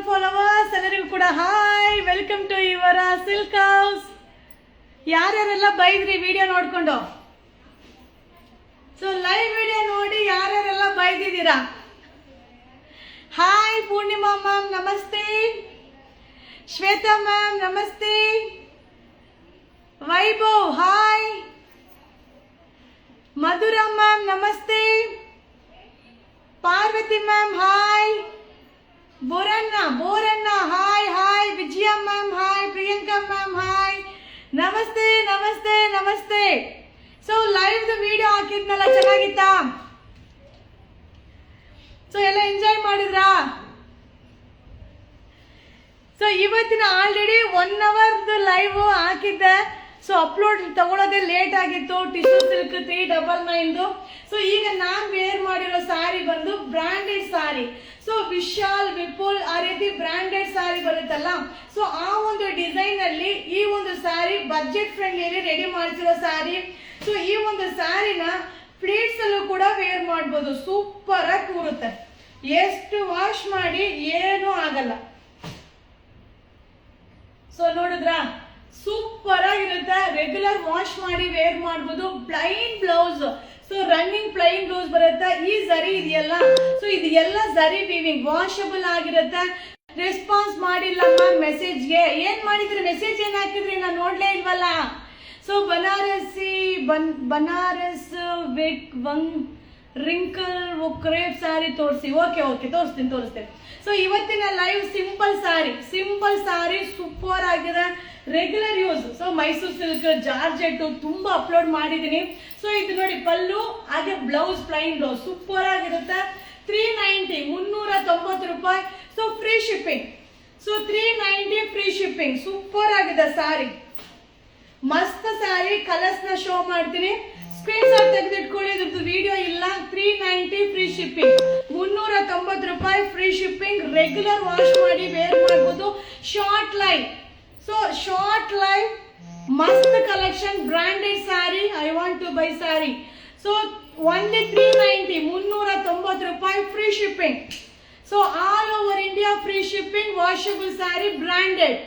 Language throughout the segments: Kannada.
ಫಾಲೋವರ್ಸ್ ಎಲ್ಲರಿಗೂ ಕೂಡ hi, welcome to your silk house. ಯಾರ್ಯಾರೆಲ್ಲ ಬೈದ್ರಿ ವಿಡಿಯೋ ನೋಡ್ಕೊಂಡು? ಸೊ ಲೈವ್ ವಿಡಿಯೋ ನೋಡಿ ಯಾರ್ಯಾರೆಲ್ಲ ಬೈದಿದ್ದೀರಾ? ಹಾಯ್ ಪೂರ್ಣಿಮಾ ಮ್ಯಾಮ್ ನಮಸ್ತೆ, ಶ್ವೇತಾ ಮ್ಯಾಮ್ ನಮಸ್ತೆ, ವೈಭವ್ ಹಾಯ್, ಮಧುರಾ ಮ್ಯಾಮ್ ನಮಸ್ತೆ, Parvathi ma'am hi, Boranna hi hi, Vijaya ma'am hi, Priyanka ma'am hi, ನಮಸ್ತೆ ನಮಸ್ತೆ ನಮಸ್ತೆ. ಸೊ ಲೈವ್ ವಿಡಿಯೋ ಹಾಕಿದ್ನಲ್ಲ, ಚೆನ್ನಾಗಿತ್ತಾ? ಸೊ ಎಲ್ಲ ಎಂಜಾಯ್ ಮಾಡಿದ್ರಾ? ಸೊ ಇವತ್ತಿನ ಆಲ್ರೆಡಿ 1 ಅವರ್ದು ಲೈವ್ ಹಾಕಿದ್ದೆ. ಸೊ ಅಪ್ಲೋಡ್ ತಗೊಳ್ಳೋದೇ ಲೇಟ್ ಆಗಿತ್ತು. Tissue silk 399. ಸೊ ಈಗ ನಾನ್ ವೇರ್ ಮಾಡಿರೋ ಸಾರಿ ಬಂದು ಬ್ರಾಂಡೆಡ್ ಸಾರಿ. ಸೊ ವಿಶಾಲ್, ವಿಪುಲ್ ಆ ರೀತಿ ಬ್ರಾಂಡೆಡ್ ಸಾರಿ ಬರುತ್ತಲ್ಲ, ಸೊ ಆ ಒಂದು ಡಿಸೈನ್ ಅಲ್ಲಿ ಈ ಒಂದು ಸಾರಿ ಬಜೆಟ್ ಫ್ರೆಂಡ್ಲಿ ರೆಡಿ ಮಾಡಿಸಿರೋ ಸಾರಿ. ಸೊ ಈ ಒಂದು ಸಾರಿನ ಪ್ಲೇಟ್ಸ್ ಅಲ್ಲೂ ಕೂಡ ವೇರ್ ಮಾಡಬಹುದು. ಸೂಪರ್ ಆಗಿ ಕೂರುತ್ತೆ. ಎಷ್ಟು ವಾಶ್ ಮಾಡಿ ಏನೂ ಆಗಲ್ಲ. ಸೊ ನೋಡಿದ್ರಾ, ಸೂಪರ್ ಆಗಿರುತ್ತೆ. ರೆಗ್ಯುಲರ್ ವಾಶ್ ಮಾಡಿ ವೇರ್ ಮಾಡಬಹುದು. Plain blouse, so running plain blouse ಬರುತ್ತೆ. ಈ ಜರಿ ಇದೆಯಲ್ಲ, ಸೊ ಇದು ಎಲ್ಲ ಜರಿ ವೀವಿಂಗ್ ವಾಷಬಲ್ ಆಗಿರುತ್ತೆ. ರೆಸ್ಪಾನ್ಸ್ ಮಾಡಿಲ್ಲ ಮ್ಯಾಮ್ ಮೆಸೇಜ್ಗೆ. ಏನ್ ಮಾಡಿದ್ರಿ? ಮೆಸೇಜ್ ಏನ್ ಹಾಕಿದ್ರಿ? ನಾನು ನೋಡ್ಲೇ ಇಲ್ವಲ್ಲ. So Banaras wrinkle crepe sari ತೋರಿಸಿ. ಓಕೆ ತೋರಿಸ್ತೇನೆ. ಸೊ ಇವತ್ತಿನ ಲೈವ್ ಸಿಂಪಲ್ ಸಾರಿ ಸೂಪರ್ ಆಗಿದೆ. Regular use. So Mysuru silk, georgette ತುಂಬಾ ಅಪ್ಲೋಡ್ ಮಾಡಿದೀನಿ. ಸೊ ಇದು ನೋಡಿ ಪಲ್ಲು, ಹಾಗೆ ಬ್ಲೌಸ್ ಪ್ಲೈನ್ ಬ್ಲೌಸ್ ಸೂಪರ್ ಆಗಿರುತ್ತೆ. 390 390 ರೂಪಾಯಿ. So free shipping. So 390 free shipping. Super ಆಗಿದೆ ಸಾರಿ, ಮಸ್ತ್ ಸಾರಿ. ಕಲರ್ಸ್ ನ ಶೋ ಮಾಡ್ತೀನಿ, ಸ್ಕ್ರೀನ್ ಶಾಟ್ ತೆಗೆದಿಟ್ಕೊಳ್ಳಿ. ಇದ್ರದ್ದು ವಿಡಿಯೋ ಇಲ್ಲ. 390 ಫ್ರೀ ಶಿಪ್ಪಿಂಗ್, 390 ರೂಪಾಯಿ ಫ್ರೀ ಶಿಪ್ಪಿಂಗ್. ರೆಗ್ಯುಲರ್ ವಾಶ್ ಮಾಡಿ ವೇರ್ ಮಾಡಬಹುದು. Short line. So short line ಮಸ್ತ್ collection, branded sari. I want to buy sari. So only 390 390 ರೂಪಾಯಿ free shipping. So all over India free shipping. Washable sari, branded.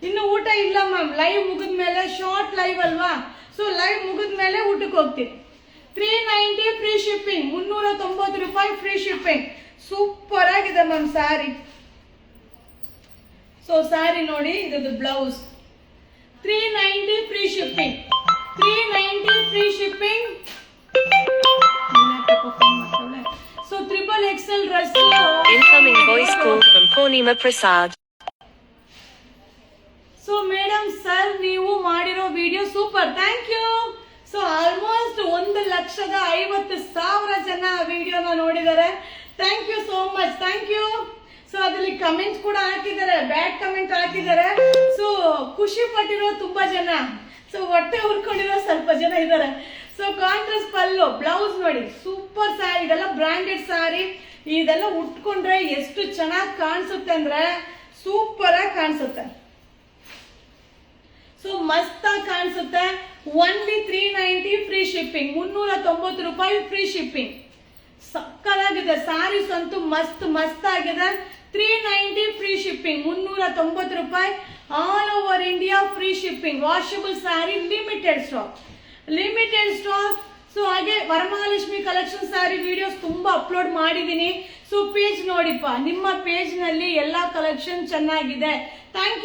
ಇನ್ನು ಊಟ ಇಲ್ಲ ಮ್ಯಾಮ್, ಲೈವ್ ಮುಗಿದ್ಮೇಲೆ. ಶಾರ್ಟ್ ಲೈವ್ ಅಲ್ವಾ, ಸೊ ಲೈವ್ ಮುಗಿದ್ಮೇಲೆ ಊಟಕ್ಕೆ ಹೋಗ್ತೀವಿ. 390 ಫ್ರೀ ಶಿಪ್ಪಿಂಗ್, 390 ರೂಪಾಯಿ ಫ್ರೀ ಶಿಪ್ಪಿಂಗ್. ಸೂಪರ್ ಆಗಿದೆ ಮ್ಯಾಮ್ ಸಾರಿ. ಸೊ ಸಾರಿ ನೋಡಿ, ಇದ್ರದ್ದು blouse. 390 free shipping, 390 free shipping. So XXL dress. Incoming voice call from Purnima Prasad. So madam sir, ನೀವು ಮಾಡಿರೋ video super, thank you. So almost 1,50,000 ಜನ ವಿಡಿಯೋನ ನೋಡಿದ್ದಾರೆ. Thank you so much, thank you. So ಅದ್ರಲ್ಲಿ ಕಮೆಂಟ್ಸ್ ಕೂಡ ಹಾಕಿದ್ದಾರೆ, ಬ್ಯಾಡ್ ಕಮೆಂಟ್ ಹಾಕಿದ್ದಾರೆ. ಸೊ ಖುಷಿ ಪಟ್ಟಿರೋ ತುಂಬಾ ಜನ, ಸೊ ಹೊಟ್ಟೆ ಹುರ್ಕೊಂಡಿರೋ ಸ್ವಲ್ಪ ಜನ ಇದ್ದಾರೆ. ಸೊ ಕಾಂಟ್ರಾಸ್ಟ್ ಪಲ್ಲು, ಬ್ಲೌಸ್ ನೋಡಿ ಸೂಪರ್ ಸಾರಿ. ಇದೆಲ್ಲ ಬ್ರಾಂಡೆಡ್ ಸಾರಿ. ಇದೆಲ್ಲ ಉಟ್ಕೊಂಡ್ರೆ ಎಷ್ಟು ಚೆನ್ನಾಗಿ ಕಾಣಿಸುತ್ತೆ ಅಂದ್ರೆ ಸೂಪರ್ ಆಗಿ ಕಾಣಿಸುತ್ತೆ. ಸೊ ಮಸ್ತ್ ಆಗಿ ಕಾಣಿಸುತ್ತೆ. ಓನ್ಲಿ 390 ಫ್ರೀ ಶಿಪ್ಪಿಂಗ್, 390 ರೂಪಾಯಿ ಫ್ರೀ ಶಿಪ್ಪಿಂಗ್. ಸಕ್ಕದಾಗಿದೆ ಸಾರೀಸ್ ಅಂತೂ, ಮಸ್ತ್ ಆಗಿದೆ. 390 ಫ್ರೀ ಶಿಪ್ಪಿಂಗ್, 390 ರೂಪಾಯಿ. All over India free shipping. Washable sari, limited stock. So ಹಾಗೆ ವರಮಹಾಲಕ್ಷ್ಮಿ ಕಲೆಕ್ಷನ್ ಸಾರಿ ವಿಡಿಯೋಸ್ ತುಂಬಾ ಅಪ್ಲೋಡ್ ಮಾಡಿದೀನಿ. ಸೊ ಪೇಜ್ ನೋಡಿಪ್ಪ, ನಿಮ್ಮ ಪೇಜ್ ನಲ್ಲಿ ಎಲ್ಲಾ ಕಲೆಕ್ಷನ್ ಚೆನ್ನಾಗಿದೆ. Thank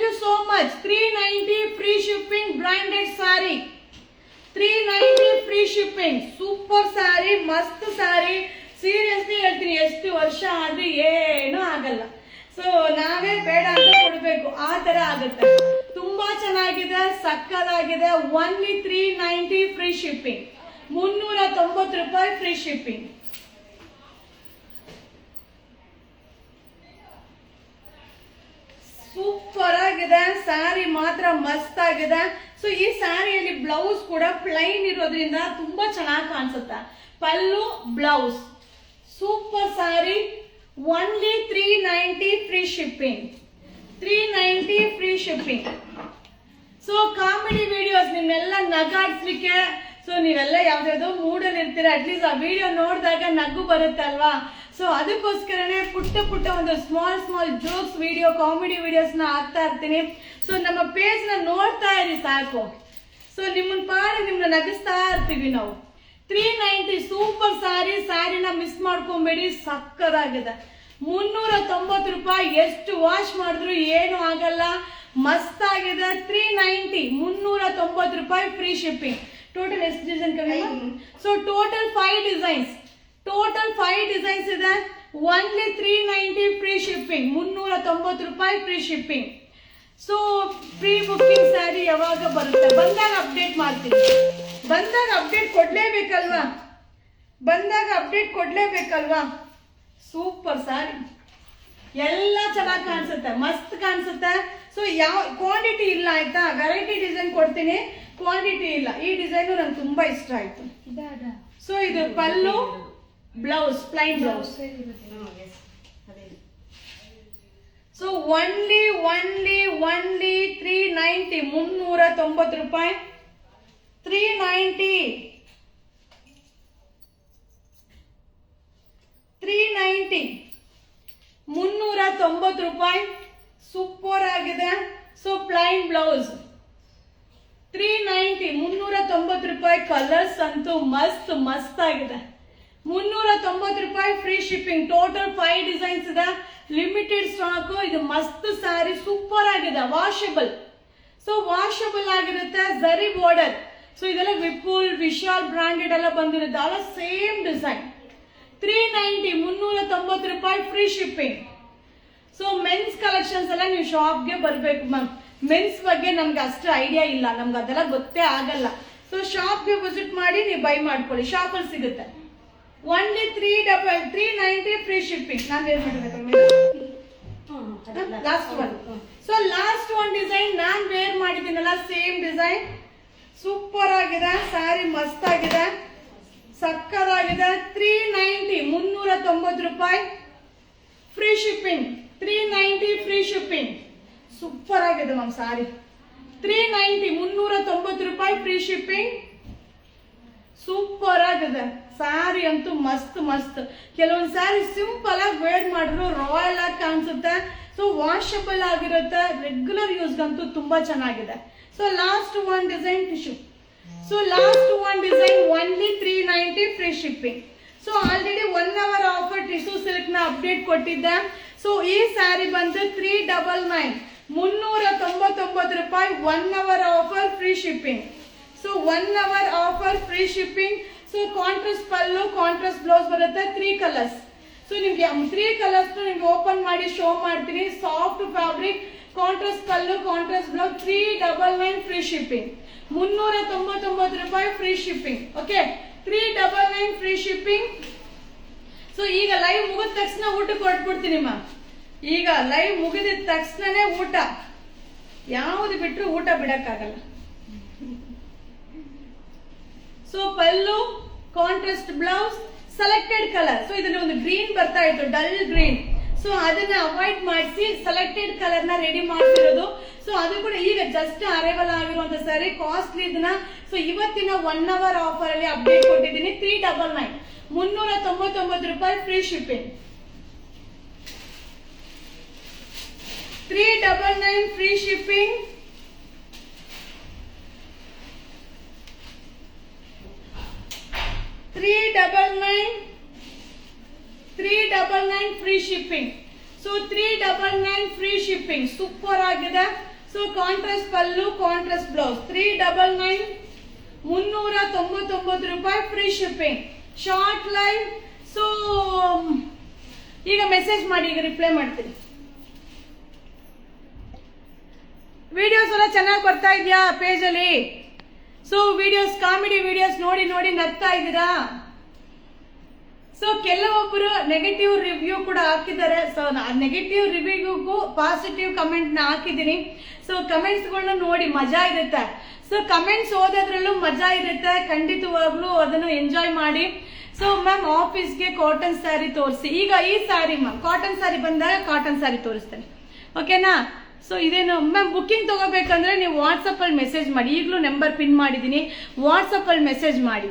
you so much. 390 free shipping, branded sari. 390 free shipping. Super sari, ಮಸ್ತ್ ಸಾರಿ. ಸೀರಿಯಸ್ಲಿ ಹೇಳ್ತೀನಿ, ಎಷ್ಟು ವರ್ಷ ಆದ್ರೂ ಏನೂ ಆಗಲ್ಲ. ಸೊ ನಾವೇ ಬೇಡ ಅಂತ ಕೊಡ್ಬೇಕು, ಆ ತರ ಆಗುತ್ತೆ. ತುಂಬಾ ಚೆನ್ನಾಗಿದೆ, ಸಕ್ಕದಾಗಿದೆ. ಓನ್ಲಿ 390 ಫ್ರೀ ಶಿಪ್ಪಿಂಗ್, 390 ರೂಪಾಯಿ ಫ್ರೀ ಶಿಪ್ಪಿಂಗ್. ಸೂಪರ್ ಆಗಿದೆ ಸ್ಯಾರಿ, ಮಾತ್ರ ಮಸ್ತ್ ಆಗಿದೆ. ಸೊ ಈ ಸ್ಯಾರಿಯಲ್ಲಿ ಬ್ಲೌಸ್ ಕೂಡ ಪ್ಲೈನ್ ಇರೋದ್ರಿಂದ ತುಂಬಾ ಚೆನ್ನಾಗಿ ಕಾಣಿಸುತ್ತೆ. Pallu, blouse super sari. Only 390 free shipping, 390 free shipping. So comedy videos ನಿಮ್ಮೆಲ್ಲ ನಗಾಡ್ಸ್ಲಿಕ್ಕೆ. ಸೊ ನೀವೆಲ್ಲ ಯಾವ್ದಾವ್ದೋ ಮೂಡಲ್ಲಿ ಇರ್ತೀರ, ಅಟ್ಲೀಸ್ಟ್ ಆ ವಿಡಿಯೋ ನೋಡಿದಾಗ ನಗು ಬರುತ್ತೆ ಅಲ್ವಾ. ಸೊ ಅದಕ್ಕೋಸ್ಕರನೇ ಪುಟ್ಟ ಒಂದು ಸ್ಮಾಲ್ ಜೋಕ್ಸ್ ವಿಡಿಯೋ, ಕಾಮಿಡಿ ವಿಡಿಯೋಸ್ನ ಹಾಕ್ತಾ ಇರ್ತೀನಿ. ಸೊ ನಮ್ಮ ಪೇಜ್ನ ನೋಡ್ತಾ ಇರಿ ಸಾಕು. ಸೊ ನಿಮ್ಮನ್ನ ನಗಿಸ್ತಾ ಇರ್ತೀವಿ ನಾವು. 390 ಸೂಪರ್ ಸ್ಯಾರಿನ ಮಿಸ್ ಮಾಡ್ಕೊಂಬೇಡಿ, ಸಕ್ಕದಾಗಿದೆ. 390 ರೂಪಾಯಿ, ಎಷ್ಟು ವಾಶ್ ಮಾಡಿದ್ರು ಏನು ಆಗಲ್ಲ, ಮಸ್ತ್ ಆಗಿದೆ. 390 390 ರೂಪಾಯಿ, ಫ್ರೀ ಶಿಪ್ಪಿಂಗ್. ಟೋಟಲ್ ಎಷ್ಟು ಡಿಸೈನ್ ಕಮ್ಮಿ? ಸೊ ಟೋಟಲ್ 5 ಡಿಸೈನ್ಸ್ ಇದೆ. ಓನ್ಲಿ 390 ಫ್ರೀ ಶಿಪ್ಪಿಂಗ್, 390 ರೂಪಾಯಿ free shipping. So pre booking sari ಯಾವಾಗ ಬರುತ್ತೆ? ಬಂದಾಗ ಅಪ್ಡೇಟ್ ಮಾಡ್ತೀನಿ. ಬಂದಾಗ ಅಪ್ಡೇಟ್ ಕೊಡ್ಲೇಬೇಕಲ್ವಾ? ಸೂಪರ್ ಸ್ಯಾರಿ, ಎಲ್ಲ ಚೆನ್ನಾಗಿ ಕಾಣಿಸುತ್ತೆ, ಮಸ್ತ್ ಕಾಣಿಸುತ್ತೆ. ಸೊ ಯಾವ ಕ್ವಾಂಟಿಟಿ ಇಲ್ಲ ಆಯ್ತಾ, ವೆರೈಟಿ ಡಿಸೈನ್ ಕೊಡ್ತೀನಿ, ಕ್ವಾಂಟಿಟಿ ಇಲ್ಲ. ಈ ಡಿಸೈನ್ ನಂಗೆ ತುಂಬಾ ಇಷ್ಟ ಆಯ್ತು. ಸೊ ಇದು pallu, blouse, plain blouse. So only 390 390 ರೂಪಾಯಿ, 390 390 ರೂಪಾಯಿ, ಸೂಪರ್ ಆಗಿದೆ. ಸೊ ಪ್ಲೈನ್ ಬ್ಲೌಸ್ 390 390 ರೂಪಾಯಿ. ಕಲರ್ಸ್ ಅಂತೂ ಮಸ್ತ್ ಆಗಿದೆ. 390 ರೂಪಾಯಿ ಫ್ರೀ ಶಿಪ್ಪಿಂಗ್. ಟೋಟಲ್ 5 ಡಿಸೈನ್ಸ್ ಇದೆ, ಲಿಮಿಟೆಡ್ ಸ್ಟಾಕ್. ಇದು ಮಸ್ತ್ ಸ್ಯಾರಿ, ಸೂಪರ್ ಆಗಿದೆ. ವಾಷಬಲ್, ಸೊ ವಾಷಬಲ್ ಆಗಿರುತ್ತೆ. ಝರಿ ಬಾರ್ಡರ್. ಸೊ ಇದೆಲ್ಲ ವಿಪುಲ್, ವಿಶಾಲ್ ಬ್ರಾಂಡೆಡ್ ಎಲ್ಲ ಬಂದಿರುತ್ತೆ, ಅಲ್ಲ ಸೇಮ್ ಡಿಸೈನ್. 390 390 ರೂಪಾಯಿ, free shipping. So men's collections ಎಲ್ಲ ನೀವು ಶಾಪ್ಗೆ ಬರಬೇಕು ಮ್ಯಾಮ್. ಮೆನ್ಸ್ ಬಗ್ಗೆ ನಮ್ಗೆ ಅಷ್ಟು ಐಡಿಯಾ ಇಲ್ಲ, ನಮ್ಗೆ ಅದೆಲ್ಲ ಗೊತ್ತೇ ಆಗಲ್ಲ. ಸೊ ಶಾಪ್ಗೆ ವಿಸಿಟ್ ಮಾಡಿ ನೀವು ಬೈ ಮಾಡ್ಕೊಳ್ಳಿ, ಶಾಪಲ್ಲಿ ಸಿಗುತ್ತೆ. Only 390 free shipping. ನಾನು ಏನ್ ಮಾಡಬೇಕು? ಸೊ ಲಾಸ್ಟ್ ಒನ್ ಡಿಸೈನ್ ನಾನು ವೇರ್ ಮಾಡಿದ್ದೀನಲ್ಲ, ಸೇಮ್ ಡಿಸೈನ್, ಸೂಪರ್ ಆಗಿದೆ. ಸ್ಯಾರಿ ಮಸ್ತ್ ಆಗಿದೆ, ಸಕ್ಕದಾಗಿದೆ. 390 390 ರೂಪಾಯಿ, free shipping. 390 free shipping. Super ಆಗಿದೆ ಮ್ಯಾಮ್ ಸ್ಯಾರಿ. 390 390 ರೂಪಾಯಿ, ಫ್ರೀ ಶಿಪ್ಪಿಂಗ್. ಸೂಪರ್ ಆಗಿದೆ ಸ್ಯಾರಿ ಅಂತೂ, ಮಸ್ತ್. ಕೆಲವೊಂದು ಸ್ಯಾರಿ ಸಿಂಪಲ್ ಆಗಿ ವೇರ್ ಮಾಡಿದ್ರು ರಾಯಲ್ ಆಗಿ ಕಾಣಿಸುತ್ತೆ. ಸೊ ವಾಷಬಲ್ ಆಗಿರುತ್ತೆ, ರೆಗ್ಯುಲರ್ ಯೂಸ್ಗಂತೂ ತುಂಬಾ ಚೆನ್ನಾಗಿದೆ. So last one design tissue. So last one design only 390 free shipping. So already 1 hour offer tissue silk ನ ಅಪ್ಡೇಟ್ ಕೊಟ್ಟಿದ್ದೆ. ಸೊ ಈ ಸ್ಯಾರಿ ಬಂದು 399 399 ರೂಪಾಯಿ, 1 hour offer, free shipping. So 1 hour offer, free shipping. So contrast pallu, contrast blouse ಬರುತ್ತೆ. 3 ಕಲರ್ಸ್. ಸೊ ನಿಮ್ಗೆ 3 ಕಲರ್ಸ್ ನಿಮ್ಗೆ ಓಪನ್ ಮಾಡಿ ಶೋ ಮಾಡ್ತೀನಿ. Soft fabric, contrast pallu, contrast blouse. 399 free shipping, 399 ರೂಪಾಯಿ, free shipping. Okay, 399 free shipping. So ಈಗ ಲೈವ್ ಮುಗಿದ ತಕ್ಷಣ ಊಟಕ್ಕೆ ಹೊರಟ್ಬಿಡ್ತೀನಿ ಮ್ಯಾಮ್. ಈಗ ಲೈವ್ ಮುಗಿದ ತಕ್ಷಣನೇ ಊಟ, ಯಾವ್ದು ಬಿಟ್ರು ಊಟ ಬಿಡಕ್ಕಾಗಲ್ಲ. So pallu, contrast blouse, selected colour. So ಇದನ್ನ ಒಂದು ಗ್ರೀನ್ ಬರ್ತಾ ಇತ್ತು, ಡಲ್ ಗ್ರೀನ್. ಸೊ ಅದನ್ನ ಅವಾಯ್ಡ್ ಮಾಡಿಸಿ ಸೆಲೆಕ್ಟೆಡ್ ಕಲರ್ ನ ರೆಡಿ ಮಾಡ್ತಿರೋದು. ಸೊ ಅದು ಕೂಡ ಈಗ ಜಸ್ಟ್ ಅರೈವಲ್ ಆಗಿರುವಂತ ಸ್ಯಾರಿ, ಕಾಸ್ಟ್ಲಿ ಇದನ್ನ. ಸೊ ಇವತ್ತಿನ 1 ಅವರ್ ಆಫರ್ ಅಲ್ಲಿ ಅಪ್ಡೇಟ್ ಕೊಟ್ಟಿದ್ದೀನಿ. 399 399 ರೂಪಾಯಿ, free shipping. 399 free shipping. 399 free shipping. So 399 free shipping, super ಆಗಿದೆ. So contrast pallu, contrast blouse. 399 399 ರೂಪಾಯಿ, free shipping. Short live. So ಈಗ ಮೆಸೇಜ್ ಮಾಡಿ, ಈಗ ರಿಪ್ಲೈ ಮಾಡ್ತೀನಿ. ವಿಡಿಯೋಸ್ ಎಲ್ಲ ಚೆನ್ನಾಗಿ ಬರ್ತಾ ಇದೆಯಾ ಪೇಜ್ ಅಲ್ಲಿ? ಸೊ ವಿಡಿಯೋಸ್, ಕಾಮಿಡಿ ವಿಡಿಯೋಸ್ ನೋಡಿ ನಗ್ತಾ ಇದ್ದೀರಾ? ಸೊ ಕೆಲವೊಬ್ಬರು ನೆಗೆಟಿವ್ ರಿವ್ಯೂ ಕೂಡ ಹಾಕಿದ್ದಾರೆ. ಸೊ ನೆಗೆಟಿವ್ ರಿವ್ಯೂಗೂ ಪಾಸಿಟಿವ್ ಕಮೆಂಟ್ ನ ಹಾಕಿದ್ದೀನಿ. ಸೊ ಕಮೆಂಟ್ಸ್ ಗಳನ್ನ ನೋಡಿ ಮಜಾ ಇರುತ್ತೆ. ಸೊ ಕಮೆಂಟ್ಸ್ ಓದೋದ್ರಲ್ಲೂ ಮಜಾ ಇರುತ್ತೆ, ಖಂಡಿತವಾಗ್ಲೂ ಅದನ್ನು ಎಂಜಾಯ್ ಮಾಡಿ. ಸೊ ಮ್ಯಾಮ್ ಆಫೀಸ್ಗೆ ಕಾಟನ್ ಸ್ಯಾರಿ ತೋರಿಸಿ. ಈಗ ಈ ಸ್ಯಾರಿ ಮ್ಯಾಮ್ ಕಾಟನ್ ಸ್ಯಾರಿ ಬಂದಾಗ ಕಾಟನ್ ಸ್ಯಾರಿ ತೋರಿಸ್ತೇನೆ, ಓಕೆನಾ? ಸೊ ಇದೇನು ಮ್ಯಾಮ್, ಬುಕ್ಕಿಂಗ್ ತಗೋಬೇಕಂದ್ರೆ ನೀವು ವಾಟ್ಸಪ್ ಅಲ್ಲಿ ಮೆಸೇಜ್ ಮಾಡಿ. ಈಗಲೂ ನಂಬರ್ ಪಿನ್ ಮಾಡಿದ್ದೀನಿ, ವಾಟ್ಸಪ್ ಅಲ್ಲಿ ಮೆಸೇಜ್ ಮಾಡಿ,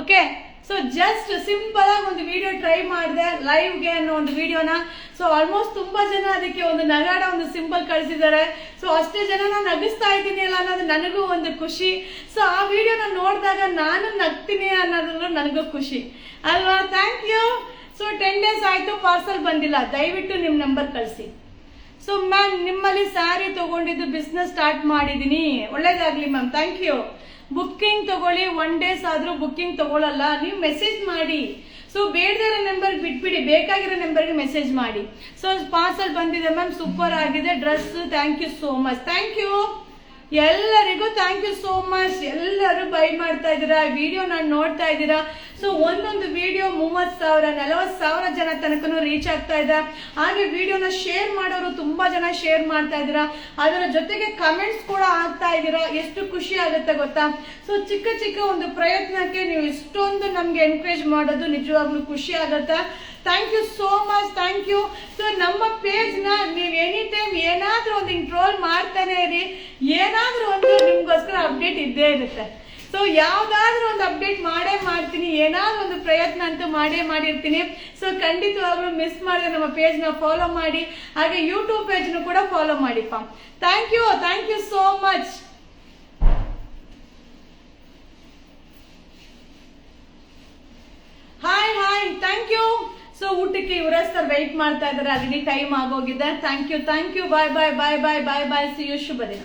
ಓಕೆ? ಸೊ ಜಸ್ಟ್ ಸಿಂಪಲ್ ಆಗಿ ಒಂದು ವಿಡಿಯೋ ಟ್ರೈ ಮಾಡಿದೆ ಲೈವ್ಗೆ ಅನ್ನೋ ಒಂದು ವಿಡಿಯೋನ. ಸೊ ಆಲ್ಮೋಸ್ಟ್ ತುಂಬಾ ಜನ ಅದಕ್ಕೆ ಒಂದು ನಗಾಡ ಒಂದು ಸಿಂಬಲ್ ಕಳಿಸಿದ್ದಾರೆ. ಸೊ ಅಷ್ಟೇ ಜನ ನಗಿಸ್ತಾ ಇದ್ದೀನಿ ಅಲ್ಲ ಅನ್ನೋದು ನನಗೂ ಒಂದು ಖುಷಿ. ಸೊ ಆ ವಿಡಿಯೋನ ನೋಡಿದಾಗ ನಾನು ನಗ್ತೀನಿ ಅನ್ನೋದ್ರಲ್ಲೂ ನನಗೂ ಖುಷಿ ಅಲ್ವಾ. Thank you. ಸೊ 10 days ಆಯ್ತು ಪಾರ್ಸಲ್ ಬಂದಿಲ್ಲ, ದಯವಿಟ್ಟು ನಿಮ್ಮ ನಂಬರ್ ಕಳಿಸಿ. ಸೊ ಮ್ಯಾಮ್ ನಿಮ್ಮಲ್ಲಿ ಸ್ಯಾರಿ ತಗೊಂಡಿದ್ದು ಬಿಸ್ನೆಸ್ ಸ್ಟಾರ್ಟ್ ಮಾಡಿದೀನಿ, ಒಳ್ಳೇದಾಗ್ಲಿ ಮ್ಯಾಮ್. Thank you. ಬುಕ್ಕಿಂಗ್ ತಗೊಳ್ಳಿ, 1 days ಆದ್ರೂ ಬುಕ್ಕಿಂಗ್ ತಗೊಳ್ಳಲ್ಲ, ನೀವು ಮೆಸೇಜ್ ಮಾಡಿ. ಸೊ ಬೇಡದಿರೋ ನಂಬರ್ ಬಿಟ್ಬಿಡಿ, ಬೇಕಾಗಿರೋ ನಂಬರ್ಗೆ ಮೆಸೇಜ್ ಮಾಡಿ. ಸೊ ಪಾರ್ಸಲ್ ಬಂದಿದೆ ಮ್ಯಾಮ್, ಸೂಪರ್ ಆಗಿದೆ dress. Thank you so much. Thank you ಎಲ್ಲರಿಗೂ, ಥ್ಯಾಂಕ್ ಯು ಸೋ ಮಚ್. ಎಲ್ಲರೂ ಬೈ ಮಾಡ್ತಾ ಇದ್ದೀರಾ, ವಿಡಿಯೋ ನಾನು ನೋಡ್ತಾ ಇದ್ದೀರಾ. ಸೊ ಒಂದೊಂದು ವಿಡಿಯೋ 30,000 40,000 ಜನ ತನಕನೂ ರೀಚ್ ಆಗ್ತಾ ಇದೆ. ಹಾಗೆ ವಿಡಿಯೋನ ಶೇರ್ ಮಾಡೋರು ತುಂಬಾ ಜನ ಶೇರ್ ಮಾಡ್ತಾ ಇದ್ದೀರಾ, ಅದರ ಜೊತೆಗೆ ಕಮೆಂಟ್ಸ್ ಕೂಡ ಆಗ್ತಾ ಇದ್ದೀರಾ. ಎಷ್ಟು ಖುಷಿ ಆಗುತ್ತೆ ಗೊತ್ತಾ. ಸೊ ಚಿಕ್ಕ ಚಿಕ್ಕ ಒಂದು ಪ್ರಯತ್ನಕ್ಕೆ ನೀವು ಇಷ್ಟೊಂದು ನಮ್ಗೆ ಎನ್ಕರೇಜ್ ಮಾಡೋದು ನಿಜವಾಗ್ಲೂ ಖುಷಿ ಆಗುತ್ತೆ. Thank you so much. Thank you. So ನಮ್ಮ ಪೇಜ್ ನ ನೀವು ಎನಿ ಟೈಮ್ ಏನಾದ್ರೂ ಒಂದು ಟ್ರೋಲ್ ಮಾಡ್ತಾನೆ ಇರಿ, ಏನಾದ್ರೂ ಒಂದು ನಿಮ್ಗೋಸ್ಕರ ಅಪ್ಡೇಟ್ ಇದ್ದೇ ಇರುತ್ತೆ. ಸೊ ಯಾವ್ದಾದ್ರೂ ಒಂದು ಅಪ್ಡೇಟ್ ಮಾಡೇ ಮಾಡ್ತೀನಿ, ಏನಾದ್ರೂ ಒಂದು ಪ್ರಯತ್ನ ಅಂತೂ ಮಾಡೇ ಮಾಡಿರ್ತೀನಿ. ಸೊ ಖಂಡಿತವಾಗ್ಲೂ ಮಿಸ್ ಮಾಡಿದ್ರೆ ನಮ್ಮ ಪೇಜ್ ನ ಫಾಲೋ ಮಾಡಿ, ಹಾಗೆ ಯೂಟ್ಯೂಬ್ ಪೇಜ್ ನು ಕೂಡ ಫಾಲೋ ಮಾಡಿಪ್ಪ. Thank you so much. Hi thank you. So ಊಟಕ್ಕೆ ಯುವರಾಜ್ ಸರ್ ವೆಯ್ಟ್ ಮಾಡ್ತಾ ಇದ್ದಾರೆ, ಆಲ್ರೆಡಿ ಟೈಮ್ ಆಗೋಗಿದೆ. Thank you. Bye see you. ಶುಭ ದಿನ.